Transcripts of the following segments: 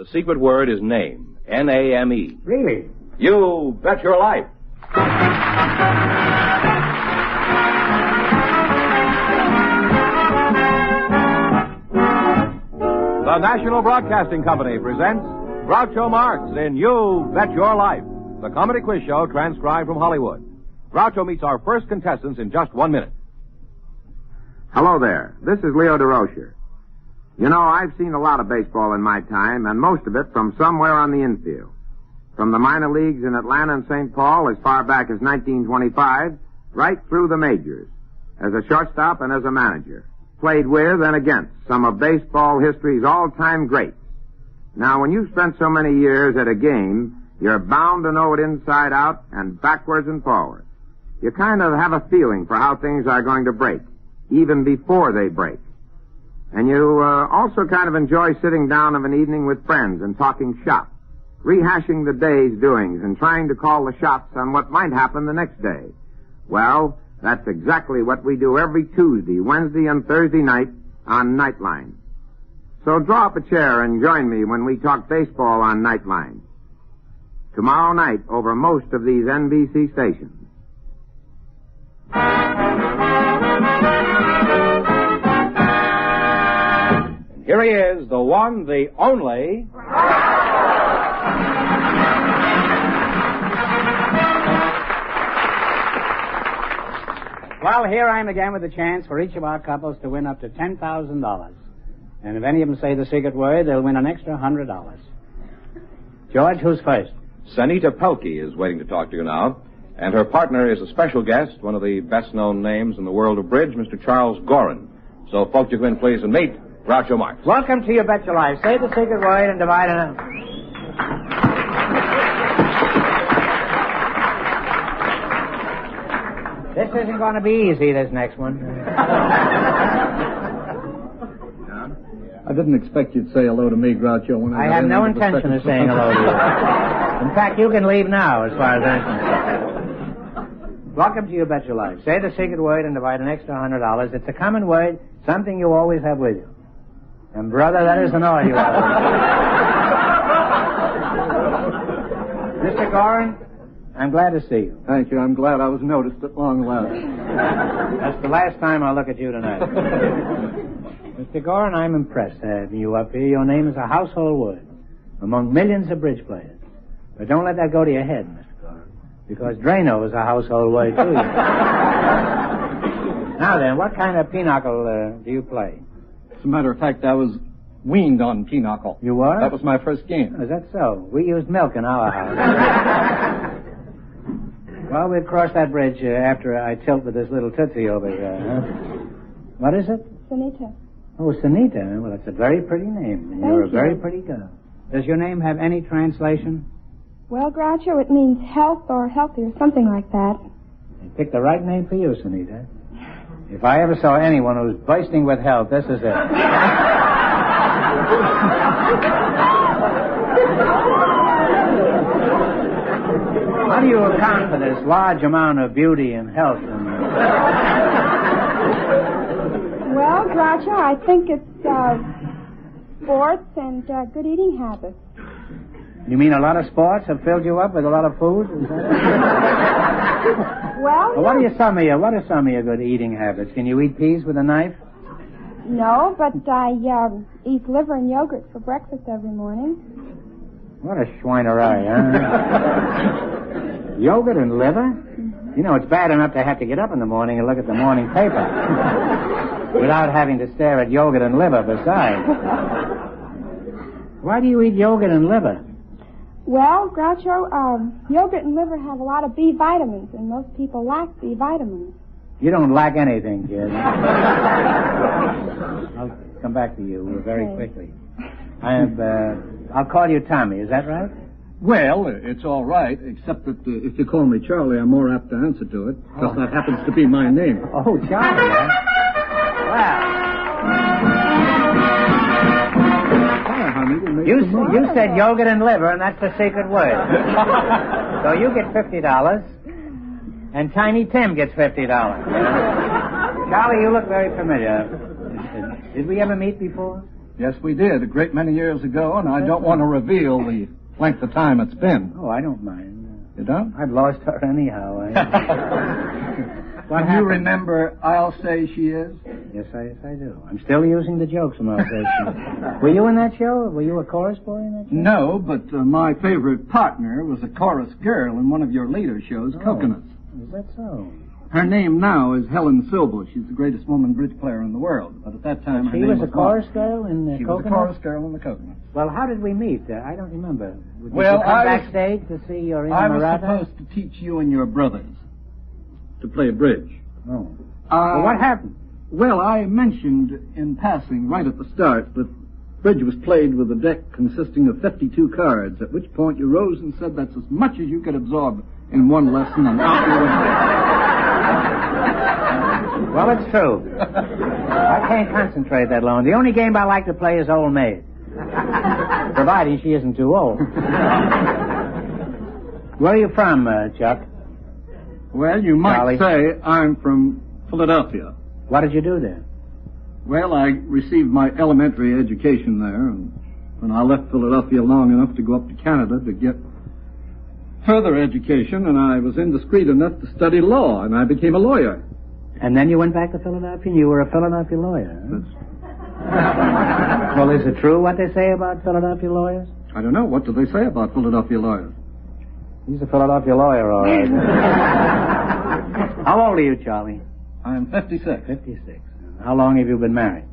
The secret word is name. N-A-M-E. Really? You bet your life. The National Broadcasting Company presents Groucho Marx in You Bet Your Life, the comedy quiz show transcribed from Hollywood. Groucho meets our first contestants in just 1 minute. Hello there. This is Leo DeRocher. You know, I've seen a lot of baseball in my time, and most of it from somewhere on the infield. From the minor leagues in Atlanta and St. Paul as far back as 1925, right through the majors, as a shortstop and as a manager. Played with and against some of baseball history's all-time greats. Now, when you've spent so many years at a game, you're bound to know it inside out and backwards and forwards. You kind of have a feeling for how things are going to break, even before they break. And you also kind of enjoy sitting down of an evening with friends and talking shop, rehashing the day's doings and trying to call the shots on what might happen the next day. Well, that's exactly what we do every Tuesday, Wednesday, and Thursday night on Nightline. So draw up a chair and join me when we talk baseball on Nightline. Tomorrow night over most of these NBC stations. Here he is, the one, the only... Well, here I am again with a chance for each of our couples to win up to $10,000. And if any of them say the secret word, they'll win an extra $100. George, who's first? Sanita Pelkey is waiting to talk to you now. And her partner is a special guest, one of the best-known names in the world of bridge, Mr. Charles Gorin. So, folks, you come in, please, and meet Groucho Marx. Welcome to You Bet Your Life. Say the secret word and divide it up. This isn't going to be easy, this next one. I didn't expect you'd say hello to me, Groucho. When I have no intention of saying hello to you. In fact, you can leave now, as far as I'm concerned. Welcome to You Bet Your Life. Say the secret word and divide an extra $100. It's a common word, something you always have with you. And, brother, that isn't all you have with you. Mr. Gorin, I'm glad to see you. Thank you. I'm glad I was noticed at long last. That's the last time I'll look at you tonight. Mr. Gorin, I'm impressed having you up here. Your name is a household word among millions of bridge players. But don't let that go to your head, Mr. Gorin, because Drano is a household word, too. Now then, what kind of pinochle do you play? As a matter of fact, I was weaned on pinochle. You were? That was my first game. Is that so? We used milk in our house. Well, we'll cross that bridge after I tilt with this little tootsie over here, huh? What is it? Sanita. Oh, Sanita. Well, that's a very pretty name. And you're a very pretty girl. Does your name have any translation? Well, Groucho, it means health or healthy or something like that. I picked the right name for you, Sanita. If I ever saw anyone who's bursting with health, this is it. How do you account for this large amount of beauty and health? Well, Groucho, I think it's sports and good eating habits. You mean a lot of sports have filled you up with a lot of food? Is that Well, what are some of your good eating habits? Can you eat peas with a knife? No, but I eat liver and yogurt for breakfast every morning. What a schweinerei, huh? Yogurt and liver? Mm-hmm. You know, it's bad enough to have to get up in the morning and look at the morning paper without having to stare at yogurt and liver besides. Why do you eat yogurt and liver? Well, Groucho, yogurt and liver have a lot of B vitamins, and most people lack B vitamins. You don't lack anything, kid. I'll come back to you very quickly. I'll call you Tommy, is that right? Well, it's all right, except that if you call me Charlie, I'm more apt to answer to it, because that happens to be my name. Oh, Charlie, huh? Well, you said yogurt and liver, and that's the secret word. So you get $50, and Tiny Tim gets $50. Charlie, you look very familiar. Did we ever meet before? Yes, we did, a great many years ago, and I don't want to reveal the length of time it's been. Oh, I don't mind. You don't? I've lost her anyhow. Can you remember I'll Say She Is? Yes, I do. I'm still using the jokes from I'll Say She Is. Were you in that show? Were you a chorus boy in that show? No, but my favorite partner was a chorus girl in one of your later shows, Coconuts. Is that so? Her name now is Helen Silbo. She's the greatest woman bridge player in the world. But at that time, her she name was a chorus Marx. girl in the She Coconuts? was a chorus girl in the Coconuts. Well, how did we meet? I don't remember. Did Well, you come I was- backstage to see your I was inamorata? supposed to teach you and your brothers to play bridge. Oh. Well, what happened? Well, I mentioned in passing right at the start that bridge was played with a deck consisting of 52 cards, at which point you rose and said that's as much as you could absorb in one lesson, and out you went. Well, it's true. I can't concentrate that long. The only game I like to play is Old Maid. Providing she isn't too old. Where are you from, Chuck? Well, you might Charlie? say I'm from Philadelphia. What did you do there? Well, I received my elementary education there, and when I left Philadelphia long enough to go up to Canada to get further education, and I was indiscreet enough to study law, and I became a lawyer. And then you went back to Philadelphia and you were a Philadelphia lawyer, huh? Well, is it true what they say about Philadelphia lawyers? I don't know. What do they say about Philadelphia lawyers? He's a Philadelphia lawyer, all right. How old are you, Charlie? I am 56. 56. How long have you been married?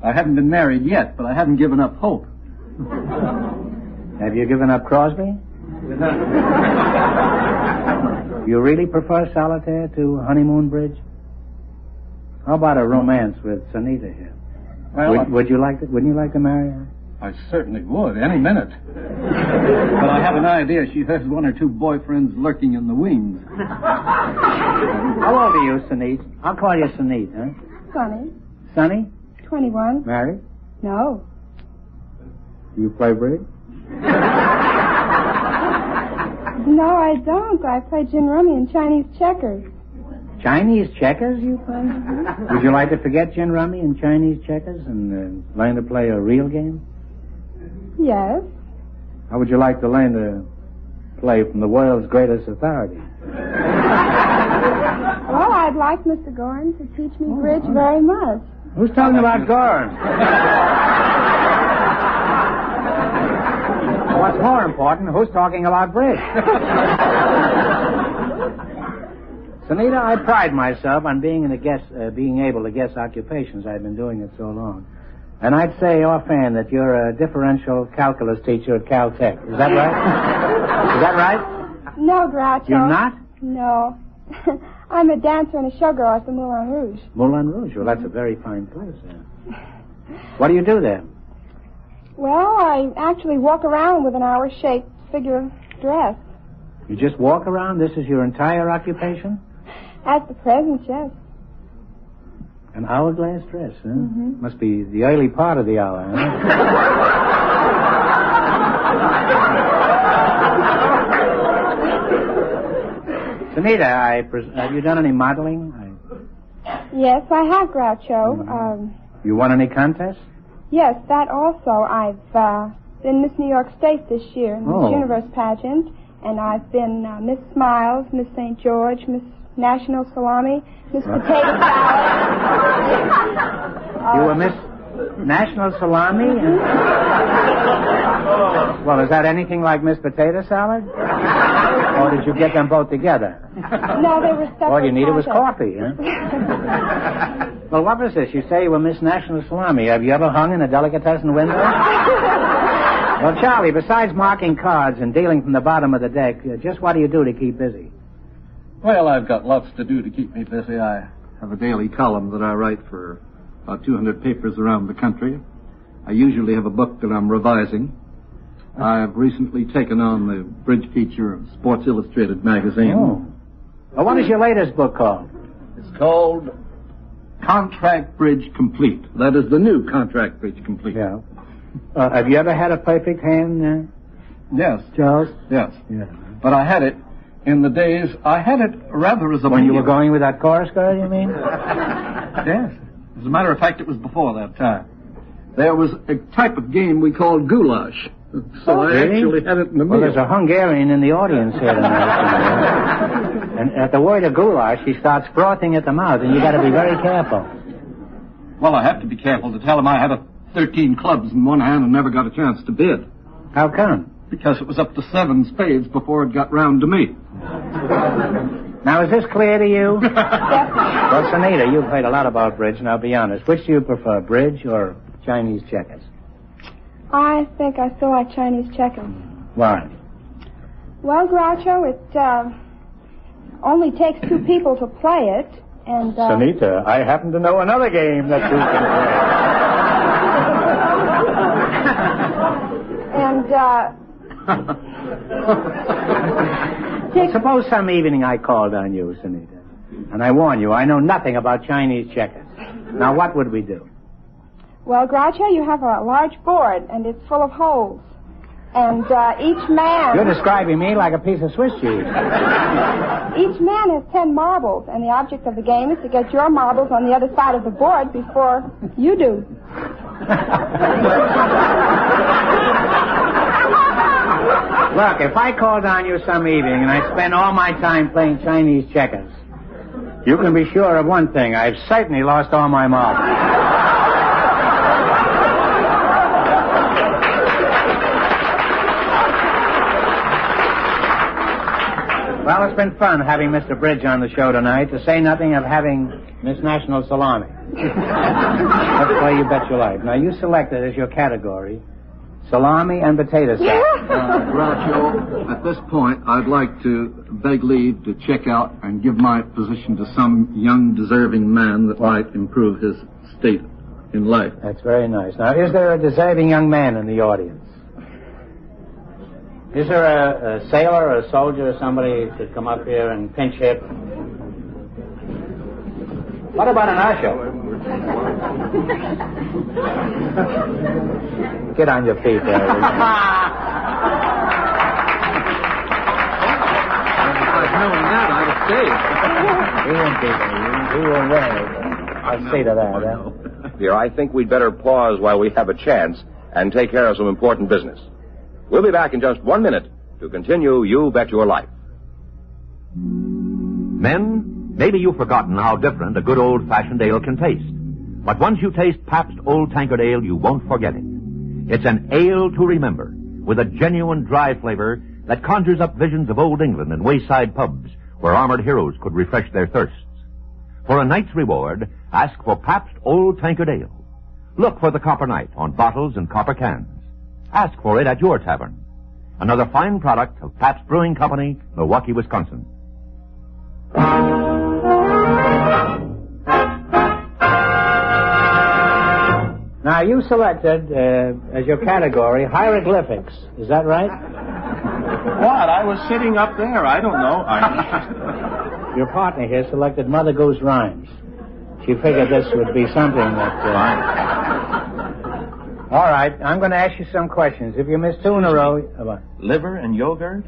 I haven't been married yet, but I haven't given up hope. Have you given up Crosby? You really prefer solitaire to honeymoon bridge? How about a romance with Sunita here? Well, Wouldn't you like to marry her? I certainly would, any minute. But I have an idea she has one or two boyfriends lurking in the wings. How old are you, Sunit? I'll call you Sunit, huh? Sonny, Sonny? 21. Married? No. Do you play bridge? No, I don't. I play gin rummy and Chinese checkers. Chinese checkers you play? Would you like to forget gin rummy and Chinese checkers and learn to play a real game? Yes. How would you like to learn to play from the world's greatest authority? Well, I'd like Mr. Gorin to teach me bridge very much. Who's talking about Gorin? What's more important, who's talking about bridge? Sunita, I pride myself on being able to guess occupations. I've been doing it so long. And I'd say offhand that you're a differential calculus teacher at Caltech. Is that right? Is that right? No, Groucho. You're not? No. I'm a dancer and a showgirl at the Moulin Rouge. Moulin Rouge. Well, that's a very fine place. What do you do there? Well, I actually walk around with an hour-shaped figure dress. You just walk around? This is your entire occupation? At the present, yes. An hourglass dress, huh? Mm-hmm. Must be the early part of the hour, huh? Sunita, have you done any modeling? Yes, I have, Groucho. Mm-hmm. You won any contests? Yes, that also. I've been Miss New York State this year in the Miss Universe pageant, and I've been Miss Smiles, Miss St. George, Miss National Salami, Miss Potato Salad. You were Miss National Salami? Well, is that anything like Miss Potato Salad? Or did you get them both together? No, they were separate. All you needed was contests. coffee, huh? Well, what was this? You say you were Miss National Salami. Have you ever hung in a delicatessen window? Well, Charlie, besides marking cards and dealing from the bottom of the deck, just what do you do to keep busy? Well, I've got lots to do to keep me busy. I have a daily column that I write for about 200 papers around the country. I usually have a book that I'm revising. I've recently taken on the bridge feature of Sports Illustrated magazine. Oh. Well, what is your latest book called? It's called Contract Bridge Complete. That is the new Contract Bridge Complete. Yeah. Have you ever had a perfect hand, Yes. Charles? Yes. Yeah. But I had it in the days, I had it rather as a When you were medium. going with that chorus girl, you mean? Yes. As a matter of fact, it was before that time. there was a type of game we called goulash. So I actually had it in the meal. Well, there's a Hungarian in the audience here tonight. And at the word of goulash, he starts frothing at the mouth, and you got to be very careful. Well, I have to be careful to tell him I had 13 clubs in one hand and never got a chance to bid. How come? Because it was up to 7 spades before it got round to me. Now, is this clear to you? Well, Sunita, you've heard a lot about bridge. Now, be honest. Which do you prefer, bridge or Chinese checkers? I think I still like Chinese checkers. Why? Well, Groucho, it only takes 2 people to play it, and... Sunita, I happen to know another game that you can play. Suppose some evening I called on you, Sunita, and I warn you, I know nothing about Chinese checkers. Now, what would we do? Well, Groucho, you have a large board, and it's full of holes. And each man... You're describing me like a piece of Swiss cheese. Each man has 10 marbles, and the object of the game is to get your marbles on the other side of the board before you do. Look, if I called on you some evening and I spent all my time playing Chinese checkers, you can be sure of one thing. I've certainly lost all my marbles. Well, it's been fun having Mr. Bridge on the show tonight, to say nothing of having Miss National Salami. Let's play You Bet Your Life. Now, you selected as your category salami and potato salad. Groucho, at this point, I'd like to beg leave to check out and give my position to some young, deserving man that might improve his state in life. That's very nice. Now, is there a deserving young man in the audience? Is there a sailor or a soldier or somebody who could come up here and pinch hit? What about an usher? Get on your feet there. Knowing that, I'd have stayed. He won't win. I'll see to that. Here, I think we'd better pause while we have a chance and take care of some important business. We'll be back in just 1 minute to continue You Bet Your Life. Men, maybe you've forgotten how different a good old-fashioned ale can taste. But once you taste Pabst Old Tankard Ale, you won't forget it. It's an ale to remember, with a genuine dry flavor that conjures up visions of old England and wayside pubs where armored heroes could refresh their thirsts. For a night's reward, ask for Pabst Old Tankard Ale. Look for the Copper Knight on bottles and copper cans. Ask for it at your tavern. Another fine product of Pabst Brewing Company, Milwaukee, Wisconsin. Now, you selected as your category hieroglyphics. Is that right? What? I was sitting up there. I don't know. Your partner here selected Mother Goose Rhymes. She figured this would be something that... All right, I'm going to ask you some questions. If you miss 2 in a row... Liver and yogurt?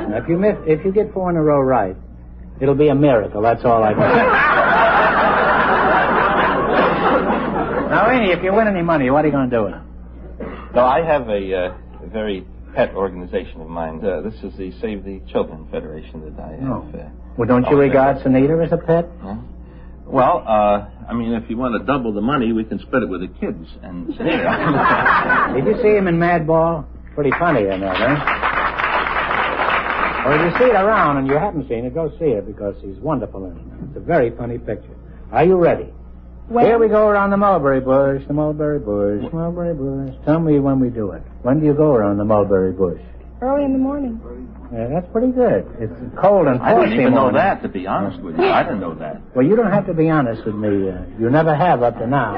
Now, if you get 4 in a row right, it'll be a miracle. That's all I can say. Now, Annie, if you win any money, what are you going to do with it? No, I have a very pet organization of mine. This is the Save the Children Federation that I have. Well, don't you regard Sunita as a pet? Huh? Well, I mean, if you want to double the money, we can split it with the kids. And Did you see him in Madball? Pretty funny in that, eh? Well, if you see it around and you haven't seen it, go see it because he's wonderful in it. It's a very funny picture. Are you ready? When? Here we go around the mulberry bush, the mulberry bush, mulberry bush. Tell me when we do it. When do you go around the mulberry bush? Early in the morning. Yeah, that's pretty good. It's cold and I didn't even know morning. that, to be honest with you. I didn't know that. Well, you don't have to be honest with me. You never have up to now.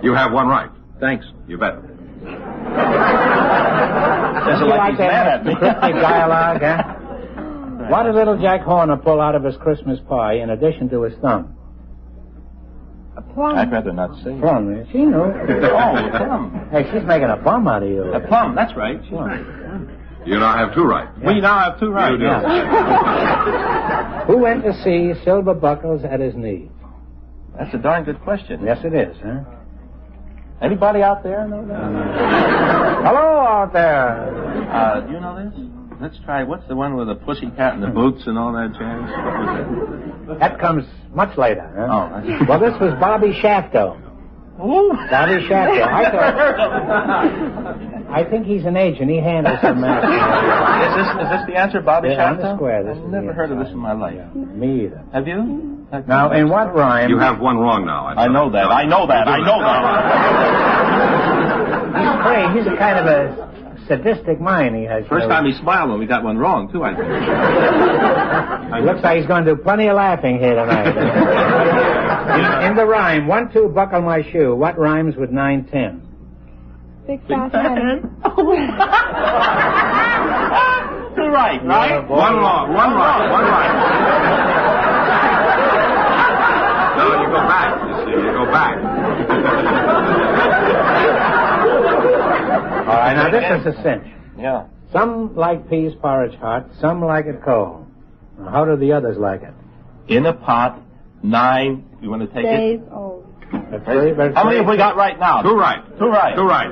You have one right. Thanks. You bet. Doesn't like that cryptic dialogue, huh? What did little Jack Horner pull out of his Christmas pie in addition to his thumb? A plum. I'd rather not say. Plum. She knew. Oh, plum. Hey, she's making a bum out of you. A plum, that's right. You now have 2 right. Yeah. We now have 2 right. You do. Yeah. Who went to see Silver Buckles at his knees? That's a darn good question. Yes, it is, huh? Anybody out there know that? Hello out there. Do you know this? Let's try. What's the one with the pussycat and the boots and all that jazz? What was it? That comes much later, huh? Oh. Well, this was Bobby Shafto. Ooh. Bobby Shafto. I think he's an agent. He handles some matters. Is this the answer, Bobby Yeah, on Shafto? the square. I've never heard of this in my life. Yeah, me either. Have you? Now, in what rhyme? You have one wrong now. I know that. I know that. He's a kind of a sadistic mind he has. First time he smiled when we got one wrong, too, I think. Looks like he's going to do plenty of laughing here tonight. in the rhyme, 1, 2, buckle my shoe. What rhymes with 9, 10? Big fat hen. Two right, right? One wrong. One right. No, you go back. You go back. All right, now this is a cinch. Yeah. Some like peas porridge hot, some like it cold. Now, how do the others like it? In a pot, 9. You want to take Days it? old. That's very, very How many have we got right now? Two right. Two right. Two right.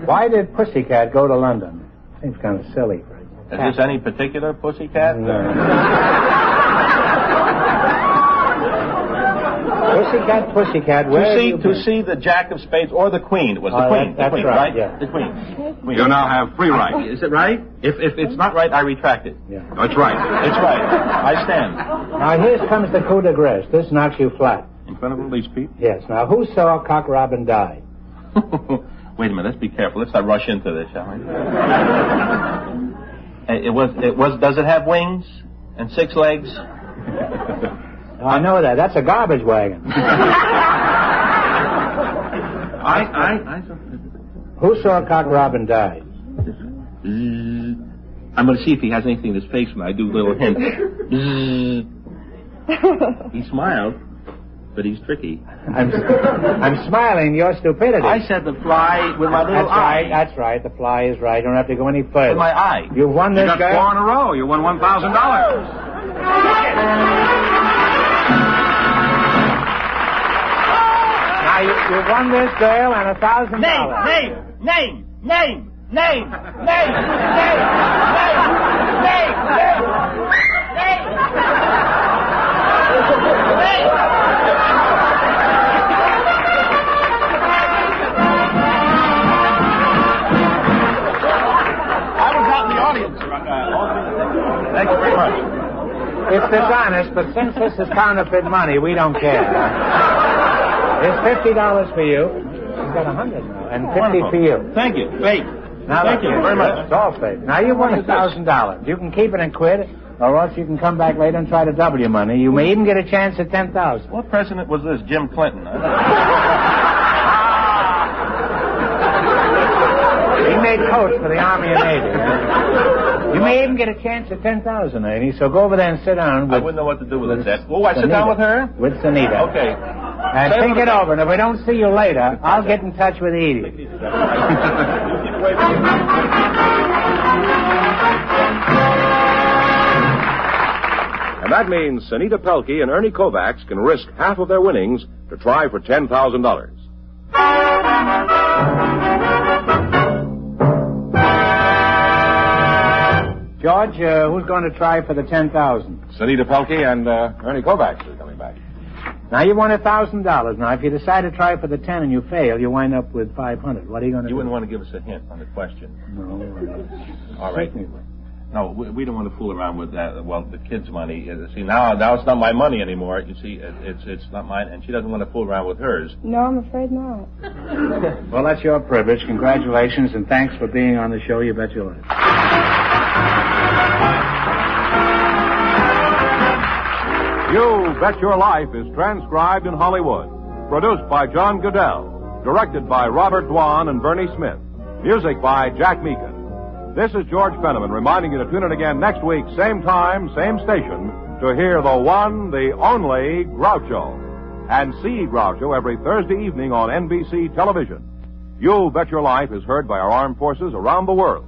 Why did Pussycat go to London? Seems kind of silly. Is this any particular pussycat? Pussycat, where have you To been? see the Jack of Spades or the Queen. It was the Queen. That's the Queen, right, right? yeah. The Queen. You now have 3 right. Is it right? If it's not right, I retract it. Yeah. That's right. It's right. I stand. Now here comes the coup de grace. This knocks you flat. In front of all these people? Yes. Now who saw Cock Robin die? Wait a minute. Let's be careful. Let's not rush into this, shall we? It was. Does it have wings and 6 legs? I know that. That's a garbage wagon. Who saw Cock Robin die? I'm going to see if he has anything in his face when I do little hints. He smiled, but he's tricky. I'm smiling your stupidity. I said the fly with my little eye. That's right. The fly is right. You don't have to go any further. With my eye. You've won You this, got girl. 4 in a row. You won $1,000. Now you've won this, girl, and $1,000. Name. I was out in the audience. Thank you very much. It's dishonest, but since this is counterfeit money, we don't care. It's $50 for you. You've got 100 now, and 50 for you. Thank you. Fake. Now, Thank you very much. It's all fake. Now, you won $1,000. You can keep it and quit, or else you can come back later and try to double your money. You may even get a chance at $10,000. What president was this? Jim Clinton. He made coats for the Army and Navy. You may even get a chance at $10,000, Annie. So go over there and sit down. I wouldn't know what to do with it. Oh, I sit down with her? With Sanita. Okay. And think it over. And if we don't see you later, I'll get in touch with Edie. And that means Sanita Pelkey and Ernie Kovacs can risk half of their winnings to try for $10,000. George, who's going to try for the $10,000? Sanita Pelkey and Ernie Kovacs are coming back. Now, you won $1,000. Now, if you decide to try for the 10 and you fail, you wind up with $500. What are you going to do? You wouldn't want to give us a hint on the question. No. All right. No, we don't want to fool around with that. Well, the kids' money. See, now it's not my money anymore. You see, it's not mine, and she doesn't want to fool around with hers. No, I'm afraid not. Well, that's your privilege. Congratulations, and thanks for being on the show. You bet your life. You Bet Your Life is transcribed in Hollywood. Produced by John Goodell. Directed by Robert Dwan and Bernie Smith. Music by Jack Meakin. This is George Fenneman reminding you to tune in again next week, same time, same station, to hear the one, the only Groucho. And see Groucho every Thursday evening on NBC television. You Bet Your Life is heard by our armed forces around the world.